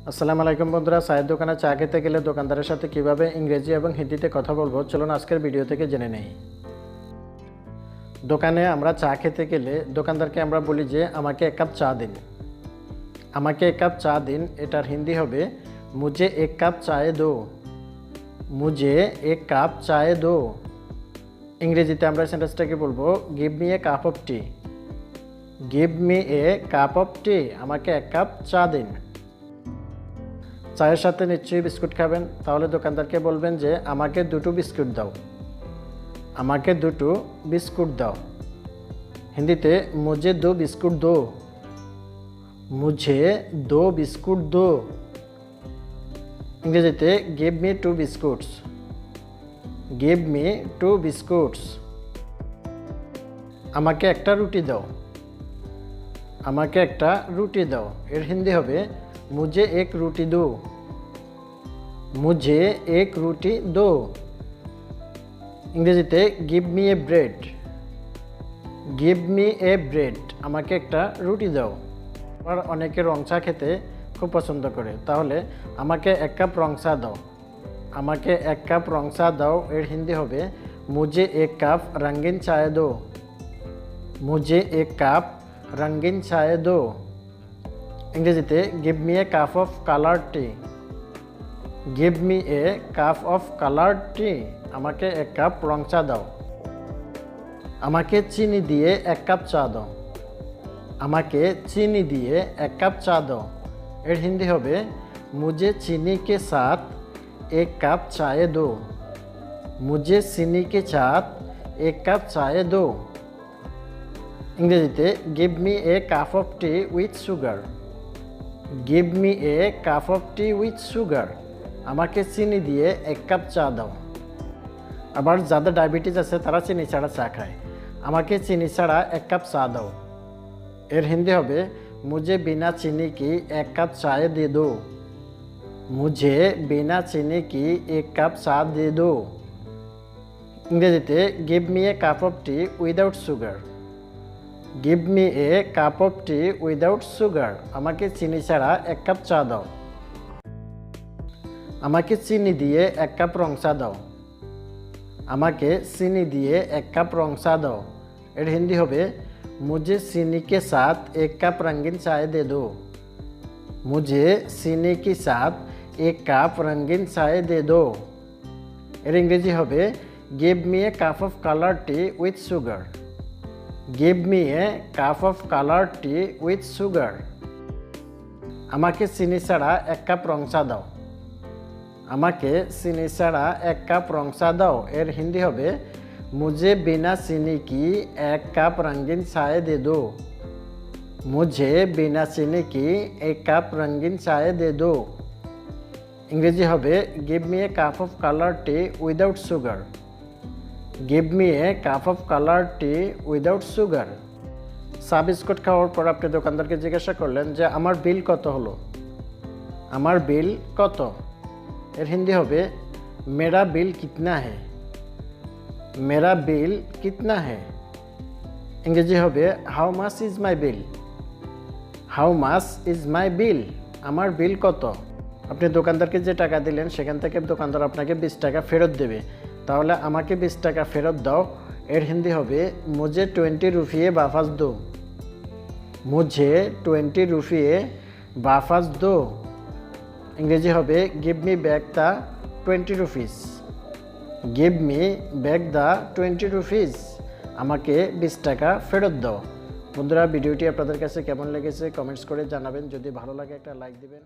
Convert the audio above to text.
আসসালামু আলাইকুম বন্ধুরা, চায়ের দোকানে চা খেতে গেলে দোকানদারের সাথে কিভাবে ইংরেজি এবং হিন্দিতে কথা বলবো চলুন আজকের ভিডিও থেকে জেনে নেই। দোকানে আমরা চা খেতে গেলে দোকানদারকে আমরা বলি যে আমাকে এক কাপ চা দিন। আমাকে এক কাপ চা দিন এটার হিন্দি হবে মুঝে এক কাপ চায়ে দো। মুঝে এক কাপ চায়ে দো। ইংরেজিতে আমরা সেন্টেন্সটাকে বলবো give me a cup of tea. Give me a cup of tea. আমাকে এক কাপ চা দিন। চায়ের সাথে নিশ্চয়ই বিস্কুট খাবেন, তাহলে দোকানদারকে বলবেন যে আমাকে দুটো বিস্কুট দাও। আমাকে দুটো বিস্কুট দাও। হিন্দিতে মুঝে দো বিস্কুট দো। মুঝে দো বিস্কুট দো। ইংরেজিতে give me two biscuits. Give me two biscuits. আমাকে একটা রুটি দাও। আমাকে একটা রুটি দাও। এর হিন্দি হবে मुझे एक रोटी दो। मुझे एक रोटी दो। इंग्रेजीते गिव मी ए ब्रेड। गिव मी ए ब्रेड। আমাকে একটা রুটি দাও। আর অনেকে রং চা খেতে খুব পছন্দ করে, তাহলে আমাকে এক কাপ রং চা দাও। আমাকে এক কাপ রং চা দাও। এর হিন্দি হবে मुझे एक कप रंगीन चाय दो। मुझे एक कप रंगीन चाय दो। इंग्रेजीते give me a cup of colour tea. Give me a cup of colour tea. আমাকে এক কাপ রং চা দাও। আমাকে চিনি দিয়ে এক কাপ চা দাও। আমাকে চিনি দিয়ে এক কাপ চা দাও। এর হিন্দি হবে मुझे चीनी के साथ एक कप चाय दो। मुझे चीनी के साथ एक कप चाय दो। इंग्रेजीते give me a cup of tea with sugar. Give me a cup of tea with sugar. আমাকে চিনি দিয়ে এক কাপ চা দাও। আবার যাদের ডায়াবেটিস আছে তারা চিনি ছাড়া চা খায়। আমাকে চিনি ছাড়া এক কাপ চা দাও। এর হিন্দি হবে मुझे बिना चीनी की एक कप चाय दे दो। मुझे बिना चीनी की एक कप चा दे दो। इंग्रेजीते give me a cup of tea without sugar. Give me a cup of tea without sugar. আমাকে চিনি ছাড়া এক কাপ চা দাও। আমাকে চিনি দিয়ে এক কাপ রং চা দাও। আমাকে চিনি দিয়ে এক কাপ রং চা দাও। এর হিন্দি হবে मुझे चीनी के साथ एक कप रंगीन चाय दे दो। मुझे चीनी के साथ एक कप रंगीन चाय दे दो। এর ইংরেজি হবে give me a cup of colour T with sugar. Give me a cup of colour T with sugar. আমাকে চিনি ছাড়া এক কাপ রং চা দাও। আমাকে চিনি ছাড়া এক কাপ রং চা দাও। এর হিন্দি হবে मुझे बिना चीनी की एक कप रंगीन चाय दे दो। मुझे बिना चीनी की एक कप रंगीन चाय दे दो। इंग्रेजी হবে give me a cup of colour T without sugar. Give me a cup of colour T without sugar. চা বিস্কুট খাওয়ার পর আপনি দোকানদারকে জিজ্ঞাসা করলেন যে আমার বিল কত হলো। আমার বিল কত। এর হিন্দি হবে मेरा बिल कितना है। मेरा बिल कितना है। इंग्रेजी হবে हाउ माच इज माई बिल। हाउ माच इज माई बिल। আমার বিল কত। আপনি দোকানদারকে যে টাকা দিলেন সেখান থেকে দোকানদার আপনাকে 20 টাকা ফেরত দেবে, তাহলে আমাকে 20 টাকা ফেরত দাও। এর হিন্দি হবে मुझे 20 रुपये वापस दो। मुझे 20 रुपये वापस दो। इंग्रेजी হবে give me back the 20 rupees. Give me back the 20 rupees. আমাকে 20 টাকা ফেরত দাও। বন্ধুরা, ভিডিওটি আপনাদের কাছে কেমন লেগেছে কমেন্টস করে জানাবেন। যদি ভালো লাগে একটা লাইক দিবেন।